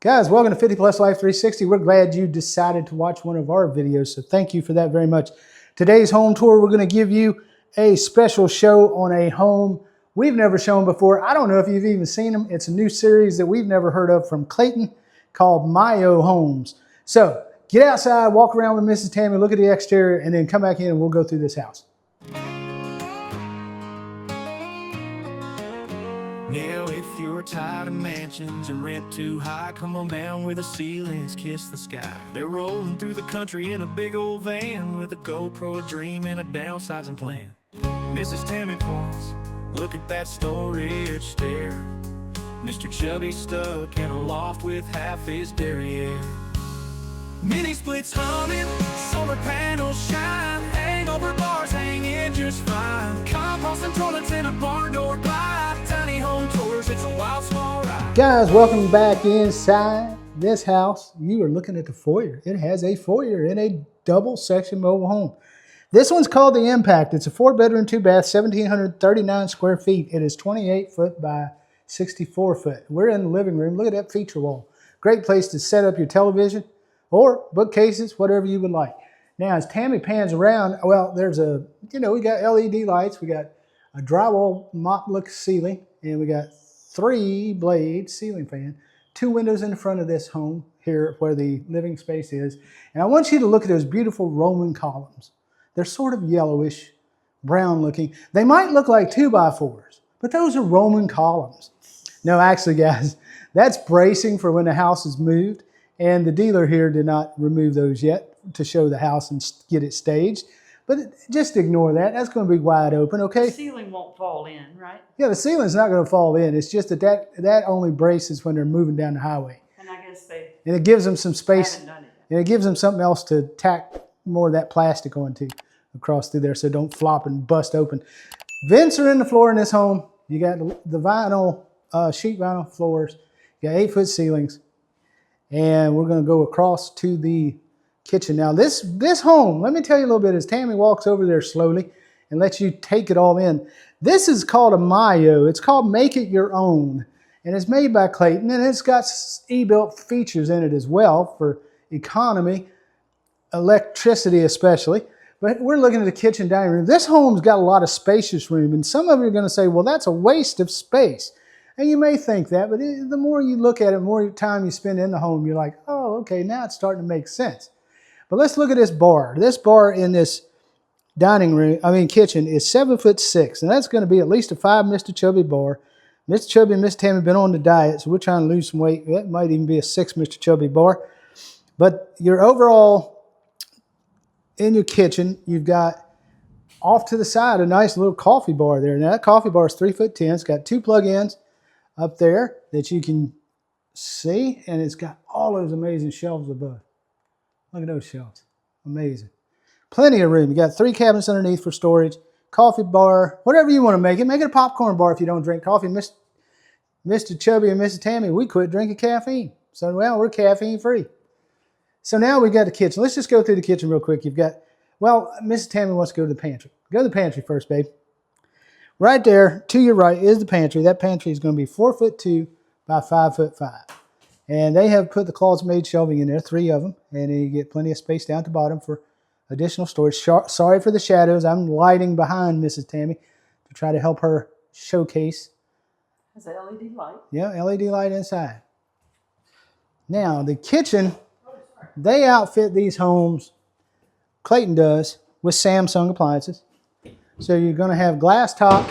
Guys, welcome to 50 Plus Life 360. We're glad you decided to watch one of our videos, so thank you for that very much. Today's home tour, we're going to give you a special show on a home we've never shown before. I don't know if you've even seen them. It's a new series that we've never heard of from Clayton called MiYO Homes. So get outside, walk around with Mrs. Tammy, look at the exterior, and then come back in and we'll go through this house. Now if you're tired of mansions and rent too high, come on down where the ceilings kiss the sky. They're rolling through the country in a big old van with a GoPro, a dream, and a downsizing plan. Mrs. Tammy points, look at that storage stair. Mr. Chubby stuck in a loft with half his derriere. Mini splits humming, solar panels shine, hangover bars hanging just fine. Compost and toilets in a barn door by, tiny home tours, it's a wild small ride. Guys, welcome back inside this house. You are looking at the foyer. It has a foyer in a double section mobile home. This one's called the Impact. It's a 4-bedroom, 2-bath, 1,739 square feet. It is 28 foot by 64 foot. We're in the living room. Look at that feature wall. Great place to set up your television or bookcases, whatever you would like. Now, as Tammy pans around, well, there's a, we got LED lights. We got a drywall mop look ceiling, and we got 3-blade ceiling fan, 2 windows in the front of this home here where the living space is. And I want you to look at those beautiful Roman columns. They're sort of yellowish, brown looking. They might look like 2x4s, but those are Roman columns. No, actually, guys, that's bracing for when the house is moved. And the dealer here did not remove those yet to show the house and get it staged. But just ignore that. That's going to be wide open, okay? The ceiling won't fall in, right? Yeah, the ceiling's not going to fall in. It's just that only braces when they're moving down the highway. And I guess they And it gives them some space. haven't done it yet. And it gives them something else to tack more of that plastic onto across through there so it don't flop and bust open. Vents are in the floor in this home. You got the vinyl, sheet vinyl floors. You got 8-foot ceilings. And we're going to go across to the kitchen. Now, this home, let me tell you a little bit as Tammy walks over there slowly and lets you take it all in. This is called a MiYO. It's called Make It Your Own. And it's made by Clayton, and it's got e-built features in it as well for economy, electricity especially. But we're looking at the kitchen dining room. This home's got a lot of spacious room, and some of you are going to say, well, that's a waste of space. And you may think that, but the more you look at it, the more time you spend in the home, you're like, oh, okay, now it's starting to make sense. But let's look at this bar. This bar in this kitchen is 7'6", and that's going to be at least a 5 Mr. Chubby bar. Mr. Chubby and Miss Tammy have been on the diet, so we're trying to lose some weight. That might even be a 6 Mr. Chubby bar. But your overall, in your kitchen, you've got off to the side a nice little coffee bar there. Now that coffee bar is 3'10". It's got 2 plug-ins up there that you can see, and it's got all those amazing shelves above. Look at those shelves. Amazing. Plenty of room. You got 3 cabinets underneath for storage, coffee bar, whatever you want to make it. Make it a popcorn bar if you don't drink coffee. Mr. Chubby and Mrs. Tammy, we quit drinking caffeine. So, well, we're caffeine free. So now we've got the kitchen. Let's just go through the kitchen real quick. You've got, well, Mrs. Tammy wants to go to the pantry. Go to the pantry first, babe. Right there, to your right, is the pantry. That pantry is going to be 4'2" by 5'5". And they have put the closet-made shelving in there, 3 of them. And you get plenty of space down at the bottom for additional storage. Sorry for the shadows. I'm lighting behind Mrs. Tammy to try to help her showcase. Has an LED light. Yeah, LED light inside. Now, the kitchen, they outfit these homes, Clayton does, with Samsung appliances. So you're going to have glass top.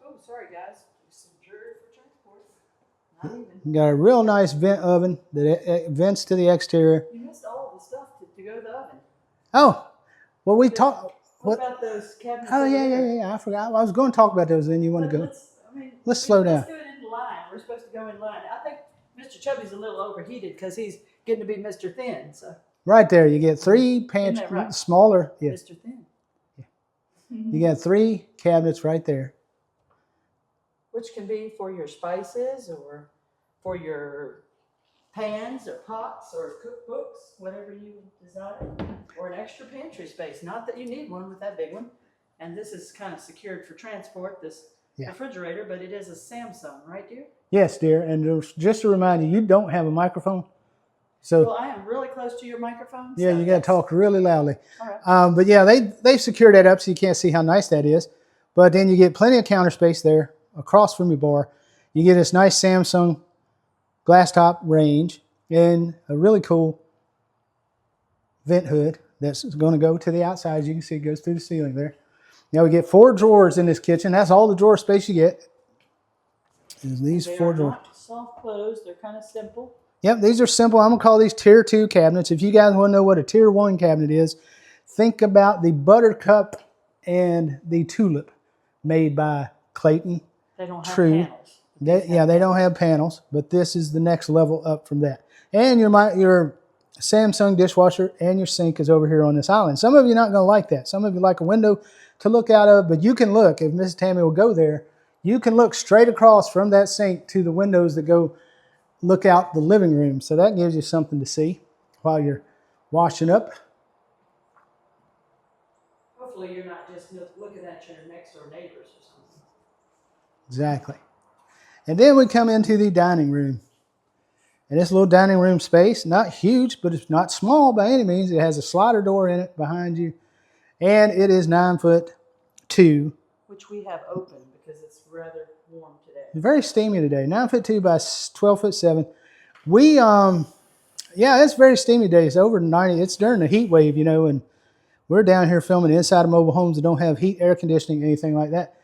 Oh, sorry, guys. Secured for transport. Not even. You got a real nice vent oven that vents to the exterior. You missed all the stuff to go to the oven. Oh, well, we talked. What about those cabinets? Oh, yeah. I forgot. I was going to talk about those, then you want to go. Let's slow down. Let's do it in line. We're supposed to go in line. I think Mr. Chubby's a little overheated because he's getting to be Mr. Thin. So. Right there, you get 3 pantry, right? smaller. Yeah. Mr. Thin. You got 3 cabinets right there. Which can be for your spices or for your pans or pots or cookbooks, whatever you desire, or an extra pantry space. Not that you need one with that big one. And this is kind of secured for transport, this refrigerator, but it is a Samsung, right, dear? Yes, dear. And just to remind you, you don't have a microphone. So Well, I am really close to your microphone. yeah, so you got to yes. talk really loudly. All right. But yeah, they've secured that up so you can't see how nice that is. But then you get plenty of counter space there across from your bar. You get this nice Samsung glass top range and a really cool vent hood that's going to go to the outside. As you can see, it goes through the ceiling there. Now we get 4 drawers in this kitchen. That's all the drawer space you get. Is these They 4 are drawers. not soft close. They're kind of simple. Yep, these are simple. I'm going to call these tier 2 cabinets. If you guys want to know what a tier 1 cabinet is, think about the Buttercup and the Tulip made by Clayton. They don't have True. panels. They don't have panels, but this is the next level up from that. And your Samsung dishwasher and your sink is over here on this island. Some of you are not going to like that. Some of you like a window to look out of, but you can look, if Mrs. Tammy will go there, you can look straight across from that sink to the windows that go look out the living room. So that gives you something to see while you're washing up. Hopefully you're not just looking at your next door neighbors or something. Exactly. And then we come into the dining room. And this little dining room space, not huge, but it's not small by any means. It has a slider door in it behind you. And it is 9'2". Which we have open because it's rather warm today. Very steamy today. 9'2" by 12'7". It's very steamy today. It's over 90. It's during the heat wave, and we're down here filming inside of mobile homes that don't have heat, air conditioning, anything like that.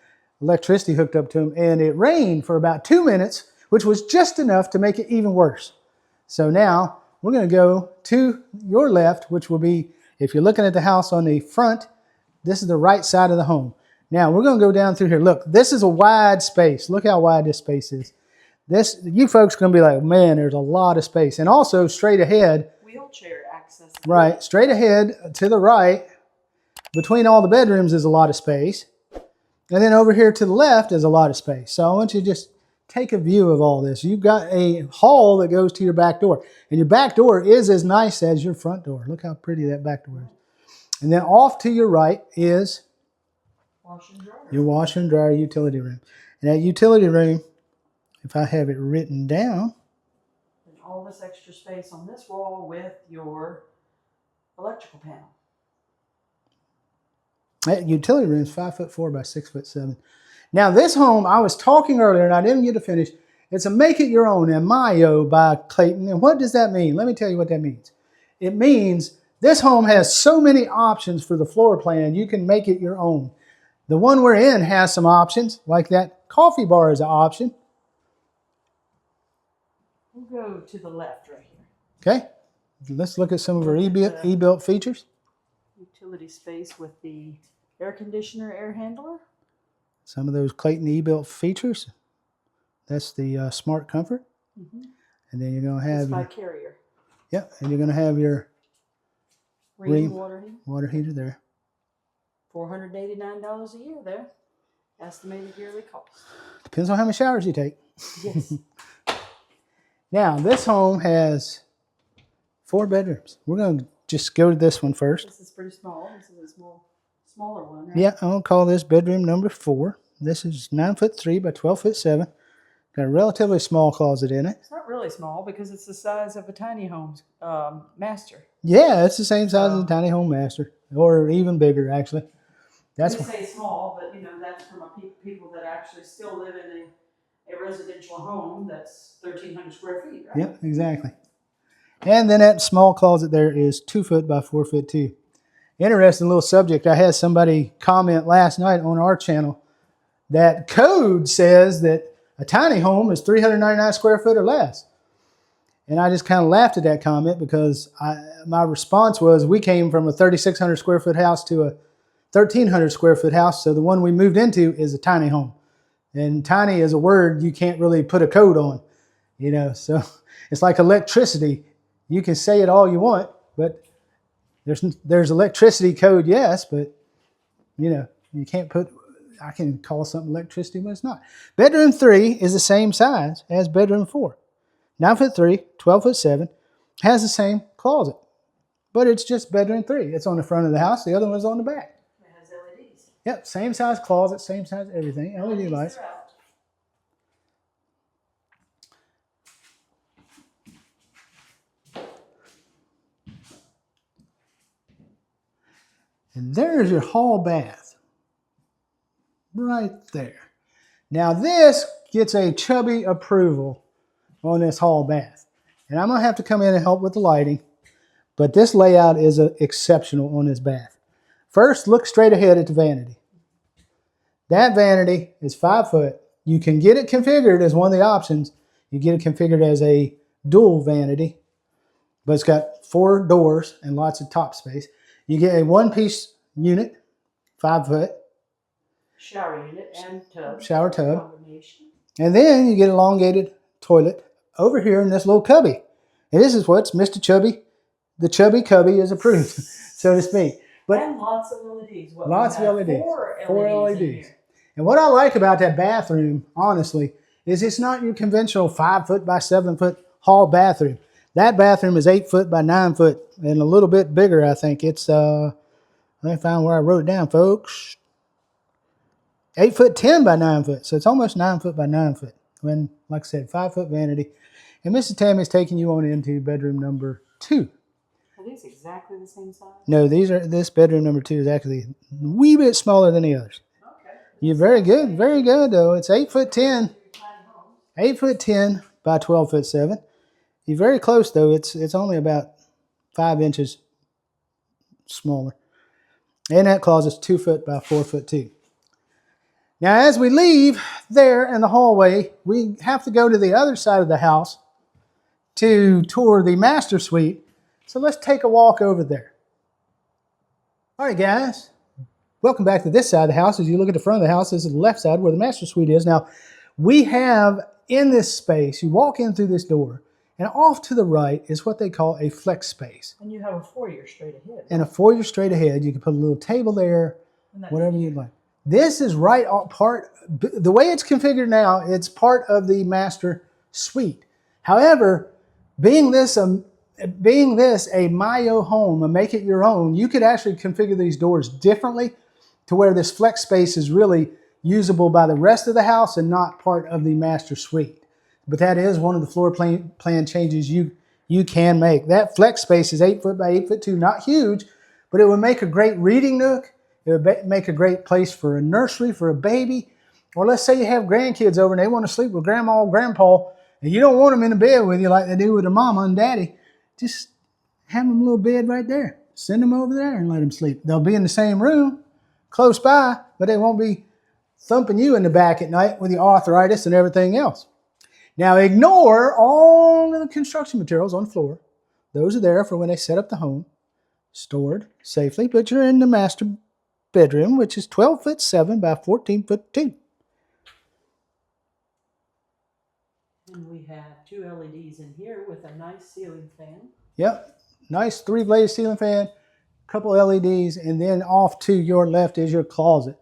Electricity hooked up to them. And it rained for about 2 minutes, which was just enough to make it even worse. So now we're going to go to your left, which will be, if you're looking at the house on the front, this is the right side of the home. Now we're going to go down through here. Look, this is a wide space. Look how wide this space is. You folks are going to be like, man, there's a lot of space. And also straight ahead. Wheelchair access. Right, straight ahead to the right, between all the bedrooms is a lot of space. And then over here to the left is a lot of space. So I want you to just take a view of all this. You've got a hall that goes to your back door. And your back door is as nice as your front door. Look how pretty that back door is. And then off to your right is your washer and dryer utility room. And that utility room, if I have it written down. And all this extra space on this wall with your electrical panel. That utility room is 5'4" by 6'7". Now this home, I was talking earlier and I didn't get to finish. It's a make it your own and MiYO by Clayton. And what does that mean? Let me tell you what that means. It means this home has so many options for the floor plan, you can make it your own. The one we're in has some options, like that coffee bar is an option. We'll go to the left right here. Okay, let's look at some of our e-built features. Utility space with the air conditioner, air handler. Some of those Clayton e-built features. That's the Smart Comfort. Mm-hmm. And then you're going to have by Carrier. Yep, and you're going to have your Ream water heater there. $489 a year there. Estimated yearly cost. Depends on how many showers you take. Yes. Now, this home has 4 bedrooms. We're going to just go to this one first. This is pretty small. This is a smaller one, right? Yeah, I'm going to call this bedroom number 4. This is 9'3" by 12'7". Got a relatively small closet in it. It's not really small because it's the size of a tiny home's master. Yeah, it's the same size as a tiny home master, or even bigger, actually. That's we say small, but that's from people that actually still live in a residential home that's 1,300 square feet, right? Yep, exactly. And then that small closet there is 2 foot by 4'2". Interesting little subject. I had somebody comment last night on our channel that code says that a tiny home is 399 square foot or less. And I just kind of laughed at that comment because my response was we came from a 3,600 square foot house to a 1,300 square foot house. So the one we moved into is a tiny home. And tiny is a word you can't really put a code on, So it's like electricity. You can say it all you want, but there's electricity code, yes, but you can't put. I can call something electricity when it's not. Bedroom 3 is the same size as bedroom 4. 9'3", 12'7", has the same closet, but it's just bedroom 3. It's on the front of the house. The other one's on the back. It has LEDs. Yep, same size closet, same size everything. LED lights. And there's your hall bath. Right there. Now this gets a chubby approval on this hall bath. And I'm going to have to come in and help with the lighting. But this layout is exceptional on this bath. First, look straight ahead at the vanity. That vanity is 5 foot. You can get it configured as one of the options. You get it configured as a dual vanity, but it's got 4 doors and lots of top space. You get a one-piece unit, 5 foot. Shower unit and tub. Shower tub. Combination. And then you get an elongated toilet over here in this little cubby. And this is what's Mr. Chubby. The chubby cubby is approved, so to speak. But and lots of LEDs. What, lots of LEDs. 4 LEDs. in here. And what I like about that bathroom, honestly, is it's not your conventional 5 foot by 7 foot hall bathroom. That bathroom is 8 foot by 9 foot and a little bit bigger, I think. It's, let me find where I wrote it down, folks. 8 foot 10 by 9 foot. So it's almost 9 foot by 9 foot. When, like I said, 5 foot vanity. And Mrs. Tammy's taking you on into bedroom number 2. Are these exactly the same size? No, this bedroom number 2 is actually a wee bit smaller than the others. Okay. You're very good though. It's 8 foot 10. 8 foot 10 by 12 foot 7. You're very close though. It's only about 5 inches smaller. And that closet's 2 foot by 4 foot 2. Now as we leave there in the hallway, we have to go to the other side of the house to tour the master suite. So let's take a walk over there. All right, guys. Welcome back to this side of the house. As you look at the front of the house, this is the left side where the master suite is. Now, we have in this space, you walk in through this door, and off to the right is what they call a flex space. And you have a foyer straight ahead. And a foyer straight ahead. You can put a little table there, whatever you'd like. This is right part, the way it's configured now, it's part of the master suite. However, being this a MiYO home, a make it your own, you could actually configure these doors differently to where this flex space is really usable by the rest of the house and not part of the master suite. But that is one of the floor plan changes you can make. That flex space is 8 foot by 8 foot 2, not huge, but it would make a great reading nook. It would make a great place for a nursery, for a baby. Or let's say you have grandkids over and they want to sleep with grandma or grandpa, and you don't want them in the bed with you like they do with their mama and daddy. Just have them a little bed right there. Send them over there and let them sleep. They'll be in the same room, close by, but they won't be thumping you in the back at night with your arthritis and everything else. Now ignore all of the construction materials on the floor. Those are there for when they set up the home, stored safely, but you're in the master bedroom, which is 12 foot 7 by 14 foot 2. And we have 2 LEDs in here with a nice ceiling fan. Yep, nice 3-blaze ceiling fan, a couple LEDs, and then off to your left is your closet.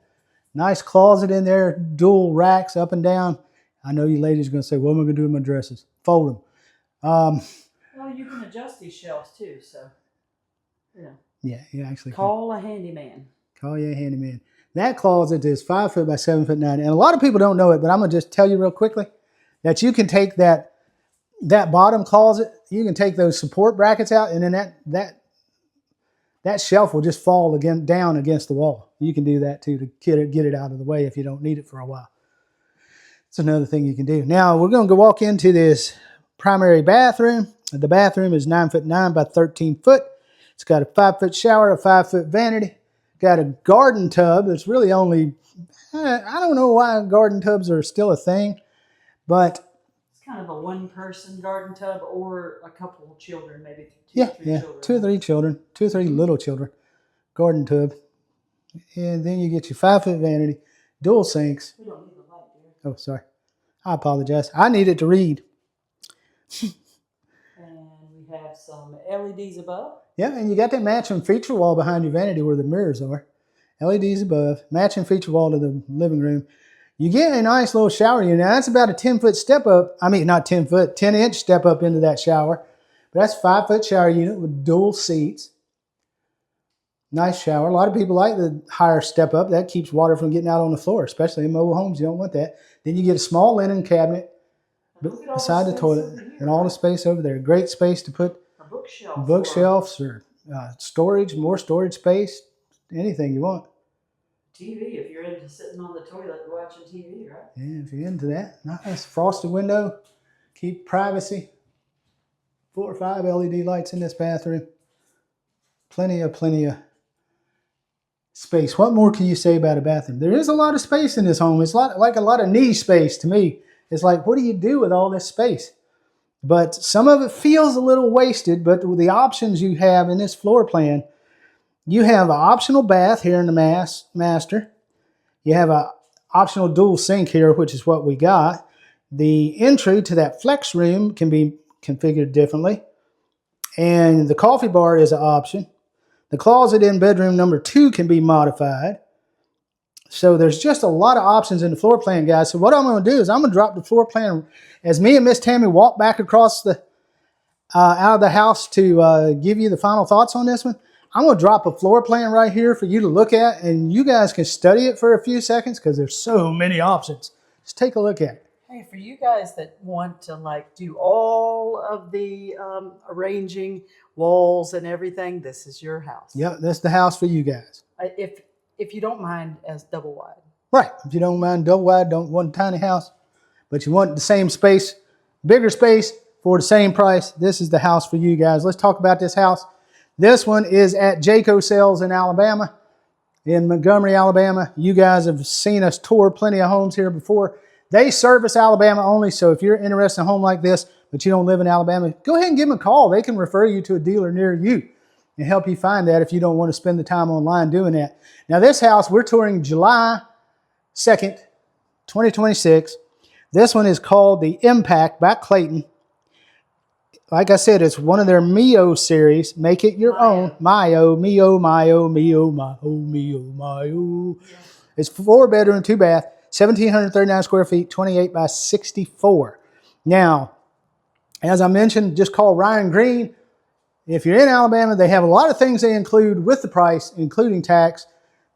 Nice closet in there, dual racks up and down. I know you ladies are going to say, what am I going to do with my dresses? Fold them. Well, you can adjust these shelves too, so, you know. Yeah, you actually Call a handyman. Call you a handyman. That closet is 5 foot by 7 foot 9. And a lot of people don't know it, but I'm going to just tell you real quickly that you can take that bottom closet, you can take those support brackets out, and then that shelf will just fall down against the wall. You can do that too to get it out of the way if you don't need it for a while. It's another thing you can do. Now we're going to go walk into this primary bathroom. The bathroom is 9 foot 9 by 13 foot. It's got a 5 foot shower, a 5 foot vanity. Got a garden tub that's really only, I don't know why garden tubs are still a thing, but it's kind of a 1-person garden tub or a couple of children, maybe 2 or 3 children, 2 or 3 little children, garden tub. And then you get your 5 foot vanity, dual sinks. We don't need the light here. Oh, sorry. I apologize. I need it to read. And we have some LEDs above. Yeah, and you got that matching feature wall behind your vanity where the mirrors are. LEDs above, matching feature wall to the living room. You get a nice little shower unit. Now, that's about a 10-foot step up. I mean, not 10 foot, 10-inch step up into that shower. But that's a 5-foot shower unit with dual seats. Nice shower. A lot of people like the higher step up. That keeps water from getting out on the floor, especially in mobile homes. You don't want that. Then you get a small linen cabinet beside the toilet and all the space over there. Great space to put bookshelves or storage, more storage space. anything you want. TV, if you're into sitting on the toilet and watching TV, right? Yeah, if you're into that. Nice frosted window. Keep privacy. 4 or 5 LED lights in this bathroom. Plenty of space. What more can you say about a bathroom? There is a lot of space in this home. It's like a lot of knee space to me. It's like, what do you do with all this space? But some of it feels a little wasted, but with the options you have in this floor plan, you have an optional bath here in the master. You have an optional dual sink here, which is what we got. The entry to that flex room can be configured differently. And the coffee bar is an option. The closet in bedroom number 2 can be modified. So there's just a lot of options in the floor plan, guys. So what I'm going to do is I'm going to drop the floor plan as me and Miss Tammy walk back across the out of the house to give you the final thoughts on this one. I'm going to drop a floor plan right here for you to look at, and you guys can study it for a few seconds because there's so many options. Just take a look at it. Hey, for you guys that want to like do all of the arranging walls and everything, this is your house. Yep, that's the house for you guys. If you don't mind as double wide. Right. If you don't mind double wide, don't want a tiny house, but you want the same space, bigger space for the same price, this is the house for you guys. Let's talk about this house. This one is at Jaco Sales in Alabama, in Montgomery, Alabama. You guys have seen us tour plenty of homes here before. They service Alabama only, so if you're interested in a home like this, but you don't live in Alabama, go ahead and give them a call. They can refer you to a dealer near you and help you find that if you don't want to spend the time online doing that. Now, this house, we're touring July 2nd, 2026. This one is called the Impact by Clayton. Like I said, it's one of their MiYO series. Make it your own. MiYO, MiYO, MiYO, MiYO, MiYO, MiYO, MiYO. It's 4 bedroom, 2 bath, 1,739 square feet, 28 by 64. Now, as I mentioned, just call Ryan Green. If you're in Alabama, they have a lot of things they include with the price, including tax,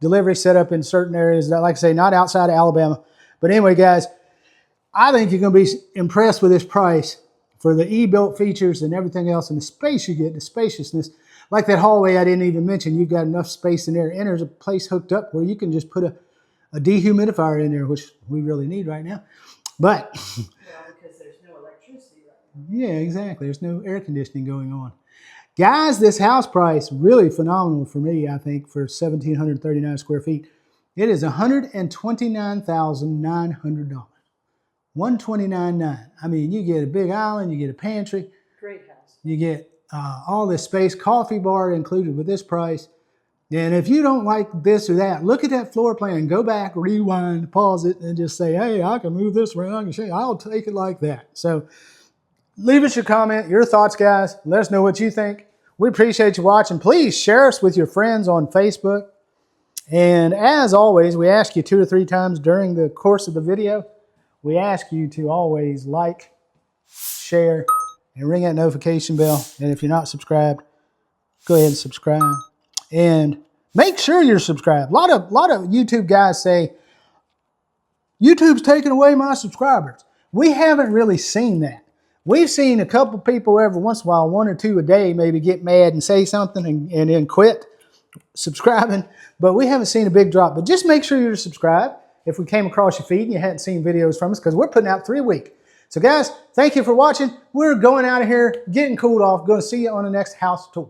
delivery set up in certain areas, that, like I say, not outside of Alabama. But anyway, guys, I think you're going to be impressed with this price for the e-built features and everything else, and the space you get, the spaciousness. Like that hallway I didn't even mention, you've got enough space in there, and there's a place hooked up where you can just put a dehumidifier in there, which we really need right now. But Well, because there's no electricity right now. yeah, exactly. There's no air conditioning going on. Guys, this house price, really phenomenal for me, I think, for 1,739 square feet. It is $129,900. $129,900. I mean, you get a big island, you get a pantry. Great house. You get all this space, coffee bar included with this price. And if you don't like this or that, look at that floor plan. Go back, rewind, pause it, and just say, hey, I can move this around. I can show you. I'll take it like that. So leave us your comment, your thoughts, guys. Let us know what you think. We appreciate you watching. Please share us with your friends on Facebook. And as always, we ask you 2 or 3 times during the course of the video, we ask you to always like, share, and ring that notification bell. And if you're not subscribed, go ahead and subscribe. And make sure you're subscribed. A lot of YouTube guys say, YouTube's taking away my subscribers. We haven't really seen that. We've seen a couple people every once in a while, 1 or 2 a day, maybe get mad and say something and then quit subscribing. But we haven't seen a big drop. But just make sure you're subscribed if we came across your feed and you hadn't seen videos from us, because we're putting out 3 a week. So guys, thank you for watching. We're going out of here, getting cooled off. Going to see you on the next house tour.